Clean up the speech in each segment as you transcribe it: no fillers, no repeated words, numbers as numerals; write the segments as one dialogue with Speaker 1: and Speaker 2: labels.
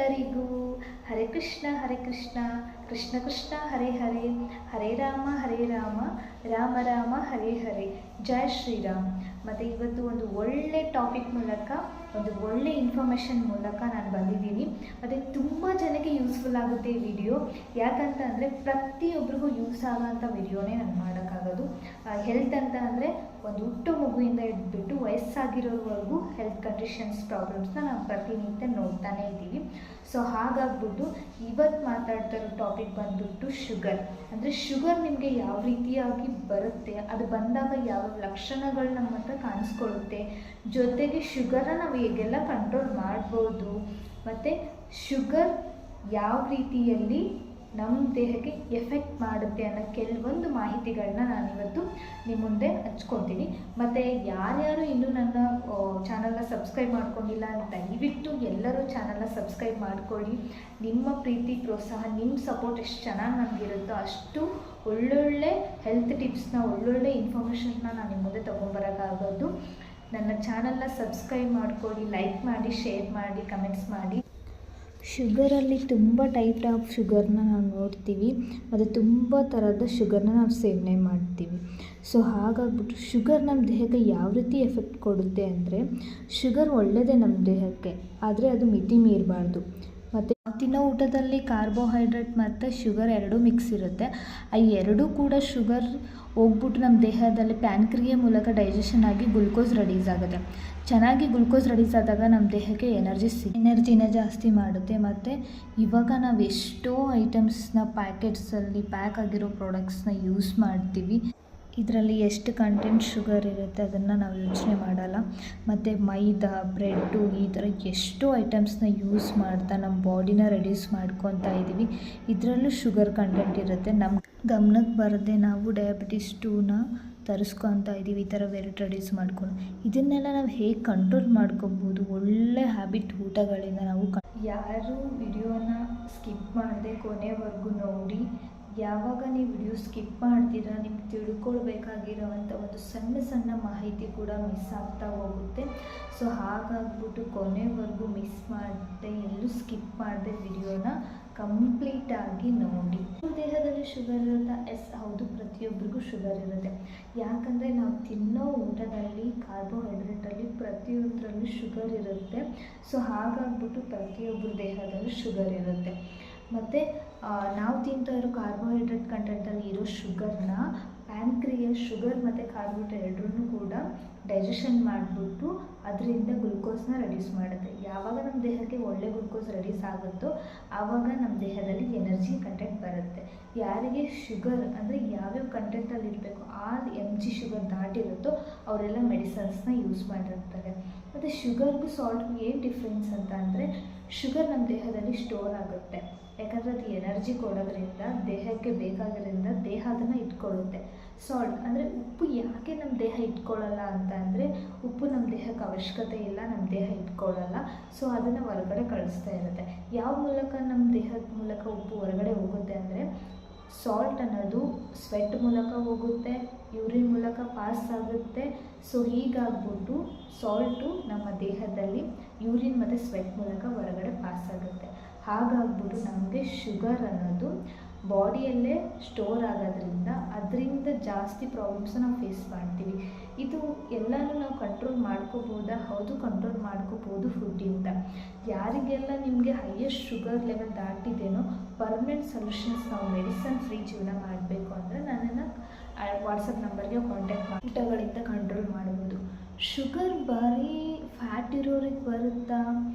Speaker 1: ಎಲ್ಲರಿಗೂ ಹರೇ ಕೃಷ್ಣ ಕೃಷ್ಣ ಕೃಷ್ಣ ಹರೇ ಹರೇ ಹರೇ ರಾಮ ರಾಮ ರಾಮ ಹರೇ ಹರೇ ಜೈ ಶ್ರೀರಾಮ್. ಮತ್ತು ಇವತ್ತು ಒಂದು ಒಳ್ಳೆ ಟಾಪಿಕ್ ಮೂಲಕ, ಒಂದು ಒಳ್ಳೆ ಇನ್ಫಾರ್ಮೇಷನ್ ಮೂಲಕ ನಾನು ಬಂದಿದ್ದೀನಿ. ಮತ್ತು ತುಂಬ ಜನಕ್ಕೆ ಯೂಸ್ಫುಲ್ ಆಗುತ್ತೆ ಈ ವಿಡಿಯೋ. ಯಾಕಂತ ಅಂದರೆ ಪ್ರತಿಯೊಬ್ಬರಿಗೂ ಯೂಸ್ ಆಗೋಂಥ ವಿಡಿಯೋನೇ ನಾನು ಮಾಡೋಕ್ಕಾಗೋದು. ಹೆಲ್ತ್ ಅಂತ ಅಂದರೆ ಒಂದು ಹುಟ್ಟು ಮಗುವಿಂದ ಹಿಡಿದ್ಬಿಟ್ಟು ವಯಸ್ಸಾಗಿರೋವರೆಗೂ ಹೆಲ್ತ್ ಕಂಡೀಷನ್ಸ್ ಪ್ರಾಬ್ಲಮ್ಸ್ನ ನಾವು ಪ್ರತಿನಿತ್ಯ ನೋಡ್ತಾನೇ ಇದ್ದೀವಿ. ಸೊ ಹಾಗಾಗ್ಬಿಟ್ಟು ಇವತ್ತು ಮಾತಾಡ್ತಾ ಇರೋ ಟಾಪಿಕ್ ಬಂದ್ಬಿಟ್ಟು ಶುಗರ್. ಅಂದರೆ ಶುಗರ್ ನಿಮಗೆ ಯಾವ ರೀತಿಯಾಗಿ ಬರುತ್ತೆ, ಅದು ಬಂದಾಗ ಯಾವ ಲಕ್ಷಣಗಳು ನಮ್ಮ ಹತ್ರ ಕಾಣಿಸ್ಕೊಳ್ಳುತ್ತೆ, ಜೊತೆಗೆ ಶುಗರ್ನ ನಾವು ಹೇಗೆಲ್ಲ ಕಂಟ್ರೋಲ್ ಮಾಡ್ಬೋದು, ಮತ್ತು ಶುಗರ್ ಯಾವ ರೀತಿಯಲ್ಲಿ ನಮ್ಮ ದೇಹಕ್ಕೆ ಎಫೆಕ್ಟ್ ಮಾಡುತ್ತೆ ಅನ್ನೋ ಕೆಲವೊಂದು ಮಾಹಿತಿಗಳನ್ನ ನಾನಿವತ್ತು ನಿಮ್ಮ ಮುಂದೆ ಹಂಚ್ಕೊತೀನಿ. ಮತ್ತು ಯಾರ್ಯಾರು ಇನ್ನೂ ನನ್ನ ಚಾನಲ್ನ ಸಬ್ಸ್ಕ್ರೈಬ್ ಮಾಡ್ಕೊಂಡಿಲ್ಲ, ದಯವಿಟ್ಟು ಎಲ್ಲರೂ ಚಾನಲ್ನ ಸಬ್ಸ್ಕ್ರೈಬ್ ಮಾಡ್ಕೊಳ್ಳಿ. ನಿಮ್ಮ ಪ್ರೀತಿ ಪ್ರೋತ್ಸಾಹ, ನಿಮ್ಮ ಸಪೋರ್ಟ್ ಎಷ್ಟು ಚೆನ್ನಾಗಿ ನನಗಿರುತ್ತೋ ಅಷ್ಟು ಒಳ್ಳೊಳ್ಳೆ ಹೆಲ್ತ್ ಟಿಪ್ಸ್ನ, ಒಳ್ಳೊಳ್ಳೆ ಇನ್ಫಾರ್ಮೇಷನ್ನ ನಾನು ನಿಮ್ಮ ಮುಂದೆ ತೊಗೊಂಬರೋಕ್ಕಾಗೋದು. ನನ್ನ ಚಾನಲ್ನ ಸಬ್ಸ್ಕ್ರೈಬ್ ಮಾಡ್ಕೊಳ್ಳಿ, ಲೈಕ್ ಮಾಡಿ, ಶೇರ್ ಮಾಡಿ, ಕಮೆಂಟ್ಸ್ ಮಾಡಿ. ಶುಗರಲ್ಲಿ ತುಂಬ ಟೈಪ್ ಆಫ್ ಶುಗರ್ನ ನಾವು ನೋಡ್ತೀವಿ, ಮತ್ತು ತುಂಬ ಥರದ ಶುಗರ್ನ ನಾವು ಸೇವನೆ ಮಾಡ್ತೀವಿ. ಸೊ ಹಾಗಾಗ್ಬಿಟ್ಟು ಶುಗರ್ ನಮ್ಮ ದೇಹಕ್ಕೆ ಯಾವ ರೀತಿ ಎಫೆಕ್ಟ್ ಕೊಡುತ್ತೆ ಅಂದರೆ, ಶುಗರ್ ಒಳ್ಳೆಯದೇ ನಮ್ಮ ದೇಹಕ್ಕೆ, ಆದರೆ ಅದು ಮಿತಿ ಮೀರಬಾರ್ದು. ಮತ್ತು ತಿನ್ನೋ ಊಟದಲ್ಲಿ ಕಾರ್ಬೋಹೈಡ್ರೇಟ್ ಮತ್ತು ಶುಗರ್ ಎರಡೂ ಮಿಕ್ಸ್ ಇರುತ್ತೆ. ಆ ಎರಡೂ ಕೂಡ ಶುಗರ್ ಹೋಗ್ಬಿಟ್ಟು ನಮ್ಮ ದೇಹದಲ್ಲಿ ಪ್ಯಾನ್ಕ್ರಿಯೆ ಮೂಲಕ ಡೈಜೆಷನ್ ಆಗಿ ಗ್ಲುಕೋಸ್ ರೆಡೀಸ್ ಆಗುತ್ತೆ. ಚೆನ್ನಾಗಿ ಗ್ಲುಕೋಸ್ ರೆಡೀಸ್ ಆದಾಗ ನಮ್ಮ ದೇಹಕ್ಕೆ ಎನರ್ಜಿನ ಜಾಸ್ತಿ ಮಾಡುತ್ತೆ. ಮತ್ತು ಇವಾಗ ನಾವು ಎಷ್ಟೋ ಐಟಮ್ಸ್ನ ಪ್ಯಾಕೆಟ್ಸಲ್ಲಿ ಪ್ಯಾಕ್ ಆಗಿರೋ ಪ್ರಾಡಕ್ಟ್ಸ್ನ ಯೂಸ್ ಮಾಡ್ತೀವಿ. ಇದರಲ್ಲಿ ಎಷ್ಟು ಕಂಟೆಂಟ್ ಶುಗರ್ ಇರುತ್ತೆ ಅದನ್ನು ನಾವು ಯೋಚನೆ ಮಾಡಲ್ಲ. ಮತ್ತು ಮೈದಾ, ಬ್ರೆಡ್ಡು, ಈ ಥರ ಎಷ್ಟೋ ಐಟಮ್ಸ್ನ ಯೂಸ್ ಮಾಡ್ತಾ ನಮ್ಮ ಬಾಡಿನ ರೆಡ್ಯೂಸ್ ಮಾಡ್ಕೊತಾ ಇದ್ದೀವಿ. ಇದರಲ್ಲೂ ಶುಗರ್ ಕಂಟೆಂಟ್ ಇರುತ್ತೆ. ನಮ್ಮ ಗಮನಕ್ಕೆ ಬರದೆ ನಾವು ಡಯಾಬಿಟಿಸ್ 2ನ ತರಿಸ್ಕೊತಾ ಇದ್ದೀವಿ. ಈ ಥರ ವೆಯ್ಟ್ ರೆಡ್ಯೂಸ್ ಮಾಡ್ಕೊಂಡು ಇದನ್ನೆಲ್ಲ ನಾವು ಹೇಗೆ ಕಂಟ್ರೋಲ್ ಮಾಡ್ಕೊಬೋದು, ಒಳ್ಳೆ ಹ್ಯಾಬಿಟ್ ಊಟಗಳಿಂದ ನಾವು ಯಾರು ವಿಡಿಯೋನ ಸ್ಕಿಪ್ ಮಾಡದೆ ಕೊನೆವರೆಗೂ ನೋಡಿ. ಯಾವಾಗ ನೀವು ವಿಡಿಯೋ ಸ್ಕಿಪ್ ಮಾಡ್ತೀರಾ, ನಿಮ್ಗೆ ತಿಳ್ಕೊಳ್ಬೇಕಾಗಿರೋವಂಥ ಒಂದು ಸಣ್ಣ ಸಣ್ಣ ಮಾಹಿತಿ ಕೂಡ ಮಿಸ್ ಆಗ್ತಾ ಹೋಗುತ್ತೆ. ಸೊ ಹಾಗಾಗ್ಬಿಟ್ಟು ಕೊನೆವರೆಗೂ ಮಿಸ್ ಮಾಡದೆ, ಎಲ್ಲೂ ಸ್ಕಿಪ್ ಮಾಡದೆ ವಿಡಿಯೋನ ಕಂಪ್ಲೀಟಾಗಿ ನೋಡಿ. ದೇಹದಲ್ಲಿ ಶುಗರ್ ಇರುತ್ತಾ? ಹೌದು, ಪ್ರತಿಯೊಬ್ಬರಿಗೂ ಶುಗರ್ ಇರುತ್ತೆ. ಯಾಕಂದರೆ ನಾವು ತಿನ್ನೋ ಊಟದಲ್ಲಿ, ಕಾರ್ಬೋಹೈಡ್ರೇಟಲ್ಲಿ ಪ್ರತಿಯೊಂದರಲ್ಲೂ ಶುಗರ್ ಇರುತ್ತೆ. ಸೊ ಹಾಗಾಗ್ಬಿಟ್ಟು ಪ್ರತಿಯೊಬ್ಬರ ದೇಹದಲ್ಲೂ ಶುಗರ್ ಇರುತ್ತೆ. ಮತ್ತು ನಾವು ತಿಂತಾ ಇರೋ ಕಾರ್ಬೋಹೈಡ್ರೇಟ್ ಕಂಟೆಂಟಲ್ಲಿ ಇರೋ ಶುಗರ್ನ ಪ್ಯಾನ್ಕ್ರಿಯಸ್ ಶುಗರ್ ಮತ್ತು ಕಾರ್ಬೋಹೈಡ್ರೇಟ್ ಎರಡನ್ನೂ ಕೂಡ ಡೈಜೆಷನ್ ಮಾಡಿಬಿಟ್ಟು ಅದರಿಂದ ಗ್ಲುಕೋಸ್ನ ರೆಡ್ಯೂಸ್ ಮಾಡುತ್ತೆ. ಯಾವಾಗ ನಮ್ಮ ದೇಹಕ್ಕೆ ಒಳ್ಳೆ ಗ್ಲುಕೋಸ್ ರೆಡ್ಯೂಸ್ ಆಗುತ್ತೋ ಆವಾಗ ನಮ್ಮ ದೇಹದಲ್ಲಿ ಎನರ್ಜಿ ಕಂಟೆಂಟ್ ಬರುತ್ತೆ. ಯಾರಿಗೆ ಶುಗರ್ ಅಂದರೆ ಯಾವ್ಯಾವ ಕಂಟೆಂಟಲ್ಲಿ ಇರಬೇಕು ಆ mg ಶುಗರ್ ದಾಟಿರುತ್ತೋ ಅವರೆಲ್ಲ ಮೆಡಿಸನ್ಸ್ನ ಯೂಸ್ ಮಾಡಿರ್ತಾರೆ. ಮತ್ತು ಶುಗರ್ಗೂ ಸಾಲ್ಟ್ಗೂ ಏನು ಡಿಫ್ರೆನ್ಸ್ ಅಂತ ಅಂದರೆ, ಶುಗರ್ ನಮ್ಮ ದೇಹದಲ್ಲಿ ಸ್ಟೋರ್ ಆಗುತ್ತೆ. ಯಾಕಂದರೆ ಅದು ಎನರ್ಜಿ ಕೊಡೋದ್ರಿಂದ, ದೇಹಕ್ಕೆ ಬೇಕಾಗೋದ್ರಿಂದ ದೇಹ ಅದನ್ನು ಇಟ್ಕೊಳ್ಳುತ್ತೆ. ಸಾಲ್ಟ್ ಅಂದರೆ ಉಪ್ಪು ಯಾಕೆ ನಮ್ಮ ದೇಹ ಇಟ್ಕೊಳ್ಳಲ್ಲ ಅಂತ ಅಂದರೆ, ಉಪ್ಪು ನಮ್ಮ ದೇಹಕ್ಕೆ ಅವಶ್ಯಕತೆ ಇಲ್ಲ, ನಮ್ಮ ದೇಹ ಇಟ್ಕೊಳ್ಳಲ್ಲ. ಸೊ ಅದನ್ನು ಹೊರಗಡೆ ಕಳಿಸ್ತಾ ಇರುತ್ತೆ. ಯಾವ ಮೂಲಕ ನಮ್ಮ ದೇಹದ ಮೂಲಕ ಉಪ್ಪು ಹೊರಗಡೆ ಹೋಗುತ್ತೆ ಅಂದರೆ, ಸಾಲ್ಟ್ ಅನ್ನೋದು ಸ್ವೆಟ್ ಮೂಲಕ ಹೋಗುತ್ತೆ, ಯೂರಿನ್ ಮೂಲಕ ಪಾಸ್ ಆಗುತ್ತೆ. ಸೊ ಹೀಗಾಗ್ಬಿಟ್ಟು ಸಾಲ್ಟು ನಮ್ಮ ದೇಹದಲ್ಲಿ ಯೂರಿನ್ ಮತ್ತು ಸ್ವೆಟ್ ಮೂಲಕ ಹೊರಗಡೆ ಪಾಸ್ ಆಗುತ್ತೆ. ಹಾಗಾಗ್ಬಿಟ್ಟು ನಮಗೆ ಶುಗರ್ ಅನ್ನೋದು ಬಾಡಿಯಲ್ಲೇ ಸ್ಟೋರ್ ಆಗೋದ್ರಿಂದ ಅದರಿಂದ ಜಾಸ್ತಿ ಪ್ರಾಬ್ಲಮ್ಸ್ನ ನಾವು ಫೇಸ್ ಮಾಡ್ತೀವಿ. ಇದು ಎಲ್ಲನೂ ನಾವು ಕಂಟ್ರೋಲ್ ಮಾಡ್ಕೋಬೋದಾ? ಹೌದು, ಕಂಟ್ರೋಲ್ ಮಾಡ್ಕೋಬೋದು ಫುಡ್ಡಿಂದ. ಯಾರಿಗೆಲ್ಲ ನಿಮಗೆ ಹೈಯೆಸ್ಟ್ ಶುಗರ್ ಲೆವೆಲ್ ದಾಟಿದೇನೋ ಪರ್ಮನೆಂಟ್ ಸೊಲ್ಯೂಷನ್ಸ್, ನಾವು ಮೆಡಿಸನ್ ಫ್ರೀ ಜೀವನ ಮಾಡಬೇಕು ಅಂದರೆ ನನ್ನನ್ನು ವಾಟ್ಸಪ್ ನಂಬರ್ಗೆ ಕಾಂಟ್ಯಾಕ್ಟ್ ಮಾಡಿ ಊಟಗಳಿಂದ ಕಂಟ್ರೋಲ್ ಮಾಡ್ಬೋದು. ಶುಗರ್ ಬರೀ ಫ್ಯಾಟ್ ಇರೋರಿಗೆ ಬರುತ್ತಾ,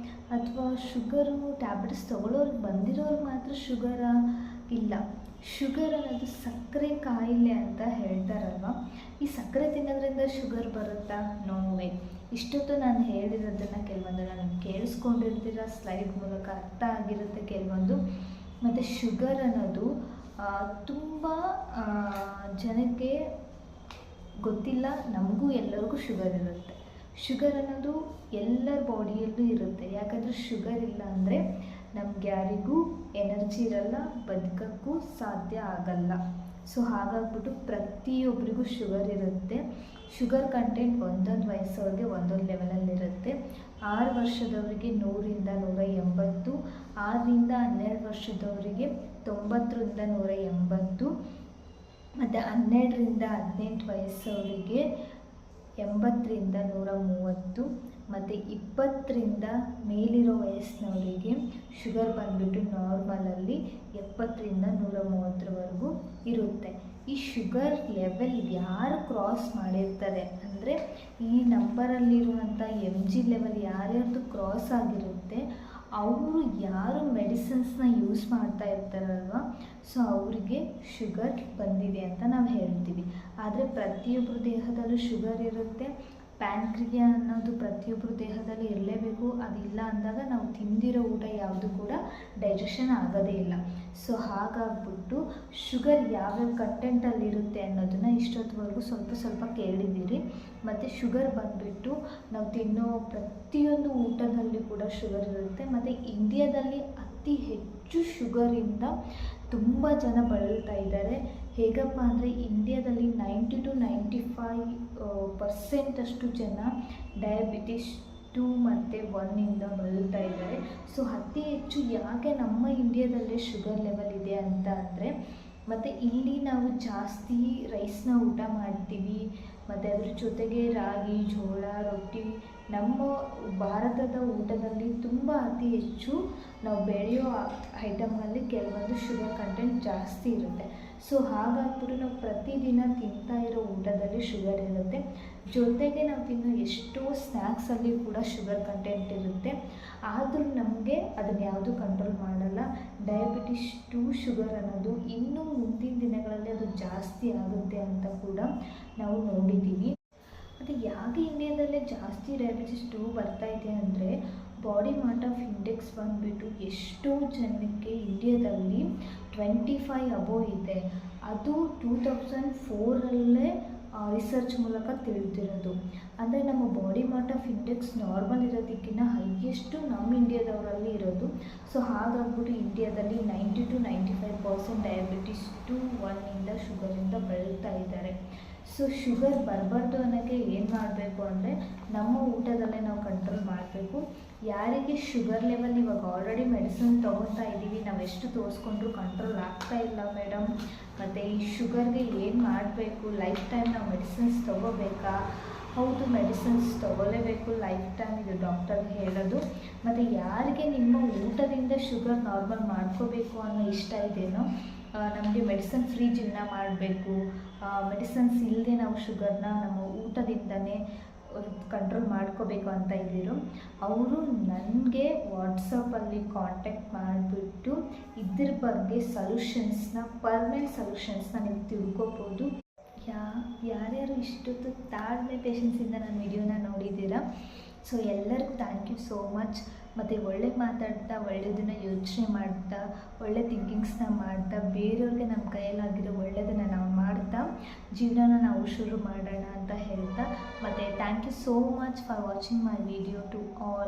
Speaker 1: ಅಥವಾ ಶುಗರು ಟ್ಯಾಬ್ಲೆಟ್ಸ್ ತೊಗೊಳ್ಳೋರಿಗೆ ಬಂದಿರೋರಿಗೆ ಮಾತ್ರ ಶುಗರಾ? ಇಲ್ಲ. ಶುಗರ್ ಅನ್ನೋದು ಸಕ್ಕರೆ ಕಾಯಿಲೆ ಅಂತ ಹೇಳ್ತಾರಲ್ವ, ಈ ಸಕ್ಕರೆ ತಿನ್ನೋದ್ರಿಂದ ಶುಗರ್ ಬರುತ್ತಾ? ನೋವೇ. ಇಷ್ಟೊತ್ತು ನಾನು ಹೇಳಿರೋದನ್ನು ಕೆಲವೊಂದು ನಾನು ಕೇಳಿಸ್ಕೊಂಡಿರ್ತೀರ, ಸ್ಲೈಡ್ ಮೂಲಕ ಅರ್ಥ ಆಗಿರುತ್ತೆ ಕೆಲವೊಂದು. ಮತ್ತು ಶುಗರ್ ಅನ್ನೋದು ತುಂಬ ಜನಕ್ಕೆ ಗೊತ್ತಿಲ್ಲ. ನಮಗೂ ಎಲ್ಲರಿಗೂ ಶುಗರ್ ಇರುತ್ತೆ. ಶುಗರ್ ಅನ್ನೋದು ಎಲ್ಲರ ಬಾಡಿಯಲ್ಲೂ ಇರುತ್ತೆ. ಯಾಕಂದರೆ ಶುಗರ್ ಇಲ್ಲ ಅಂದರೆ ನಮ್ಗೆ ಯಾರಿಗೂ ಎನರ್ಜಿ ಇರಲ್ಲ, ಬದುಕೋಕ್ಕೂ ಸಾಧ್ಯ ಆಗಲ್ಲ. ಸೊ ಹಾಗಾಗ್ಬಿಟ್ಟು ಪ್ರತಿಯೊಬ್ಬರಿಗೂ ಶುಗರ್ ಇರುತ್ತೆ. ಶುಗರ್ ಕಂಟೆಂಟ್ ಒಂದೊಂದು ವಯಸ್ಸವ್ರಿಗೆ ಒಂದೊಂದು ಲೆವೆಲಲ್ಲಿರುತ್ತೆ. 6 ವರ್ಷದವರಿಗೆ 100ರಿಂದ 180, 6ರಿಂದ 12 ವರ್ಷದವರಿಗೆ 90ರಿಂದ 180, ಮತ್ತು 12ರಿಂದ 18 ವಯಸ್ಸವರಿಗೆ 80ರಿಂದ 130, ಮತ್ತು 20ರಿಂದ ಮೇಲಿರೋ ವಯಸ್ಸಿನವರಿಗೆ ಶುಗರ್ ಬಂದುಬಿಟ್ಟು ನಾರ್ಮಲಲ್ಲಿ 70ರಿಂದ 130ವರೆಗೂ ಇರುತ್ತೆ. ಈ ಶುಗರ್ ಲೆವೆಲ್ ಯಾರು ಕ್ರಾಸ್ ಮಾಡಿರ್ತಾರೆ ಅಂದರೆ ಈ ನಂಬರಲ್ಲಿರುವಂಥ mg ಲೆವೆಲ್ ಯಾರ್ಯಾರ್ದು ಕ್ರಾಸ್ ಆಗಿರುತ್ತೆ ಅವರು ಯಾರು ಮೆಡಿಸಿನ್ಸ್ನ ಯೂಸ್ ಮಾಡ್ತಾ ಇರ್ತಾರಲ್ವ, ಸೊ ಅವರಿಗೆ ಶುಗರ್ ಬಂದಿದೆ ಅಂತ ನಾವು ಹೇಳ್ತೀವಿ. ಆದರೆ ಪ್ರತಿಯೊಬ್ಬರ ದೇಹದಲ್ಲೂ ಶುಗರ್ ಇರುತ್ತೆ. ಪ್ಯಾನ್ಕ್ರಿಯಾ ಅನ್ನೋದು ಪ್ರತಿಯೊಬ್ಬರ ದೇಹದಲ್ಲಿ ಇರಲೇಬೇಕು. ಅದಿಲ್ಲ ಅಂದಾಗ ನಾವು ತಿಂದಿರೋ ಊಟ ಯಾವುದು ಕೂಡ ಡೈಜೆಷನ್ ಆಗೋದೇ ಇಲ್ಲ. ಸೊ ಹಾಗಾಗ್ಬಿಟ್ಟು ಶುಗರ್ ಯಾವ್ಯಾವ ಕಂಟೆಂಟಲ್ಲಿರುತ್ತೆ ಅನ್ನೋದನ್ನು ಇಷ್ಟೊತ್ತವರೆಗೂ ಸ್ವಲ್ಪ ಕೇಳಿದ್ದೀರಿ. ಮತ್ತು ಶುಗರ್ ಬಂದುಬಿಟ್ಟು ನಾವು ತಿನ್ನೋ ಪ್ರತಿಯೊಂದು ಊಟದಲ್ಲಿ ಕೂಡ ಶುಗರ್ ಇರುತ್ತೆ. ಮತ್ತು ಇಂಡಿಯಾದಲ್ಲಿ ಅತಿ ಹೆಚ್ಚು ಶುಗರಿಂದ ತುಂಬ ಜನ ಬಳಲ್ತಾ ಇದ್ದಾರೆ. ಹೇಗಪ್ಪ ಅಂದರೆ ಇಂಡಿಯಾದಲ್ಲಿ 90 to 95% ಅಷ್ಟು ಜನ ಡಯಾಬಿಟಿಸ್ 2 ಮತ್ತು 1 ಬಳಲ್ತಾ ಇದ್ದಾರೆ. ಸೊ ಅತಿ ಹೆಚ್ಚು ಯಾಕೆ ನಮ್ಮ ಇಂಡಿಯಾದಲ್ಲೇ ಶುಗರ್ ಲೆವೆಲ್ ಇದೆ ಅಂತ ಅಂದರೆ, ಮತ್ತು ಇಲ್ಲಿ ನಾವು ಜಾಸ್ತಿ ರೈಸ್ನ ಊಟ ಮಾಡ್ತೀವಿ, ಮತ್ತು ಅದ್ರ ಜೊತೆಗೆ ರಾಗಿ, ಜೋಳ, ರೊಟ್ಟಿ. ನಮ್ಮ ಭಾರತದ ಊಟದಲ್ಲಿ ತುಂಬ ಅತಿ ಹೆಚ್ಚು ನಾವು ಬೆಳೆಯೋ ಐಟಮ್ಗಳಲ್ಲಿ ಕೆಲವೊಂದು ಶುಗರ್ ಕಂಟೆಂಟ್ ಜಾಸ್ತಿ ಇರುತ್ತೆ. ಸೊ ಹಾಗಾಗ್ಬಿಟ್ಟು ನಾವು ಪ್ರತಿದಿನ ತಿಂತಾ ಇರೋ ಊಟದಲ್ಲಿ ಶುಗರ್ ಇರುತ್ತೆ. ಜೊತೆಗೆ ನಾವು ತಿನ್ನೋ ಎಷ್ಟೋ ಸ್ನ್ಯಾಕ್ಸಲ್ಲಿ ಕೂಡ ಶುಗರ್ ಕಂಟೆಂಟ್ ಇರುತ್ತೆ. ಆದರೂ ನಮಗೆ ಅದನ್ನು ಯಾವುದು ಕಂಟ್ರೋಲ್ ಮಾಡಲ್ಲ. ಡಯಾಬಿಟಿಸ್ 2 ಶುಗರ್ ಅನ್ನೋದು ಇನ್ನೂ ಮುಂದಿನ ದಿನಗಳಲ್ಲಿ ಅದು ಜಾಸ್ತಿ ಆಗುತ್ತೆ ಅಂತ ಕೂಡ ನಾವು ನೋಡಿದ್ದೀವಿ. ಮತ್ತು ಯಾಕೆ ಇಂಡಿಯಾದಲ್ಲೇ ಜಾಸ್ತಿ ಡಯಾಬಿಟಿಸ್ 2 ಬರ್ತಾ ಇದೆ ಅಂದರೆ, ಬಾಡಿ ಮಾಸ್ ಆಫ್ ಇಂಡೆಕ್ಸ್ ಬಂದುಬಿಟ್ಟು ಎಷ್ಟೋ ಜನಕ್ಕೆ ಇಂಡಿಯಾದಲ್ಲಿ 25 ಅಬೋವ್ ಇದೆ. ಅದು 2004 ರಿಸರ್ಚ್ ಮೂಲಕ ತಿಳಿದಿರೋದು. ಅಂದರೆ ನಮ್ಮ body mass of index normal ಇರೋದಕ್ಕಿಂತ ಹೈಯೆಸ್ಟು ನಮ್ಮ ಇಂಡಿಯಾದವರಲ್ಲಿ ಇರೋದು. ಸೊ ಹಾಗಾಗ್ಬಿಟ್ಟು ಇಂಡಿಯಾದಲ್ಲಿ 90 to 95% ಡಯಾಬಿಟಿಸ್ 2, 1 ಶುಗರಿಂದ ಬಳಲ್ತಾ ಇದ್ದಾರೆ. ಸೊ ಶುಗರ್ ಬರಬಾರ್ದು ಅನ್ನೋಕ್ಕೆ ಏನು ಮಾಡಬೇಕು ಅಂದರೆ ನಮ್ಮ ಊಟದಲ್ಲೇ ನಾವು ಕಂಟ್ರೋಲ್ ಮಾಡಬೇಕು. ಯಾರಿಗೆ ಶುಗರ್ ಲೆವೆಲ್ ಇವಾಗ ಆಲ್ರೆಡಿ ಮೆಡಿಸಿನ್ ತೊಗೊತಾ ಇದ್ದೀವಿ, ನಾವು ಎಷ್ಟು ತೋರಿಸ್ಕೊಂಡ್ರೂ ಕಂಟ್ರೋಲ್ ಆಗ್ತಾ ಇಲ್ಲ ಮೇಡಮ್, ಮತ್ತು ಈ ಶುಗರ್ಗೆ ಏನು ಮಾಡಬೇಕು, ಲೈಫ್ ಟೈಮ್ ನಾವು ಮೆಡಿಸಿನ್ಸ್ ತೊಗೋಬೇಕಾ? ಹೌದು, ಮೆಡಿಸಿನ್ಸ್ ತೊಗೊಲೇಬೇಕು ಲೈಫ್ ಟೈಮ್, ಇದು ಡಾಕ್ಟರ್ ಹೇಳೋದು. ಮತ್ತು ಯಾರಿಗೆ ನಿಮ್ಮ ಊಟದಿಂದ ಶುಗರ್ ನಾರ್ಮಲ್ ಮಾಡ್ಕೋಬೇಕು ಅನ್ನೋ ಇಷ್ಟ ಇದೆಯೋ, ನಮಗೆ ಮೆಡಿಸಿನ್ ಫ್ರೀ ಜೀವನ ಮಾಡಬೇಕು, ಮೆಡಿಸಿನ್ಸ್ ಇಲ್ಲದೆ ನಾವು ಶುಗರ್ನ ನಮ್ಮ ಊಟದಿಂದನೇ ಕಂಟ್ರೋಲ್ ಮಾಡ್ಕೋಬೇಕು ಅಂತ ಇದ್ದೀರೋ ಅವರು ನನಗೆ ವಾಟ್ಸಪ್ಪಲ್ಲಿ ಕಾಂಟ್ಯಾಕ್ಟ್ ಮಾಡಿಬಿಟ್ಟು ಇದ್ರ ಬಗ್ಗೆ ಪರ್ಮನೆಂಟ್ ಸೊಲ್ಯೂಷನ್ಸ್ನ ನೀವು ತಿಳ್ಕೊಬೋದು. ಯಾರ್ಯಾರು ಇಷ್ಟೊತ್ತು ತಾಳ್ಮೆ ಪೇಷನ್ಸಿಂದ ನನ್ನ ವಿಡಿಯೋನ ನೋಡಿದ್ದೀರಾ, ಸೊ ಎಲ್ಲರಿಗೂ ಥ್ಯಾಂಕ್ ಯು ಸೋ ಮಚ್. ಮತ್ತು ಒಳ್ಳೆ ಮಾತಾಡ್ತಾ, ಒಳ್ಳೆಯದನ್ನು ಯೋಚನೆ ಮಾಡ್ತಾ, ಒಳ್ಳೆ ಥಿಂಕಿಂಗ್ಸ್ನ ಮಾಡ್ತಾ, ಬೇರೆಯವ್ರಿಗೆ ನಮ್ಮ ಕೈಯಲ್ಲಾಗಿರೋ ಒಳ್ಳೆಯದನ್ನು ನಾವು ಮಾಡ್ತಾ ಜೀವನನ ನಾವು ಶುರು ಮಾಡೋಣ ಅಂತ ಹೇಳ್ತಾ, ಮತ್ತು thank you so much for watching my video to all.